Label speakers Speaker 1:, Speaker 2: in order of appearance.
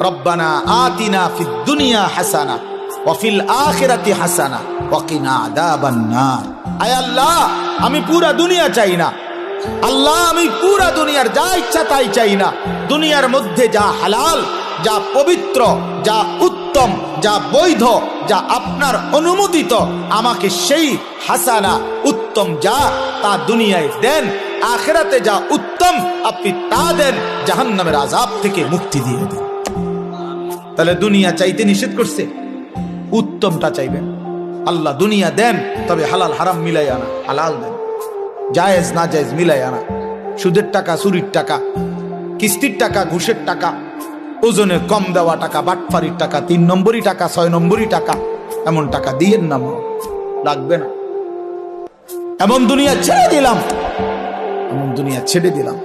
Speaker 1: রব্বানা আতিনা ফিদ দুনিয়া হাসানা ওয়া ফিল আখিরাতি হাসানা ওয়া কিনা আযাবান নার। আয় আল্লাহ, আমি পুরা দুনিয়া চাই না আল্লাহ, আমি পুরা দুনিয়ার যা ইচ্ছা তাই চাই না। দুনিয়ার মধ্যে যা হালাল, যা পবিত্র, যা উত্তম, যা বৈধ, যা আপনার অনুমোদিত, আমাকে সেই হাসানা উত্তম যা তা দুনিয়ায় দেন। আখিরাতে যা উত্তম আপনি তা দেন, জাহান্নামের আযাব থেকে মুক্তি দিয়ে দেন। তাহলে দুনিয়া চাইতে নিষেধ করছে, উত্তমটা চাইবেন। আল্লাহ দুনিয়া দেন, তবে হালাল হারাম মিলাই আনা, হালাল দেন, জায়েজ না জায়েজ মিলাই আনা। সুদের টাকা, চুরির টাকা, কিস্তির টাকা, ঘুষের টাকা, ওজনে কম দেওয়া টাকা, বাটফারির টাকা, 3 নম্বরই টাকা, 6 নম্বরই টাকা, এমন টাকা দিয়েন না, লাগবে না। এমন দুনিয়া ছেড়ে দিলাম, এমন দুনিয়া ছেড়ে দিলাম।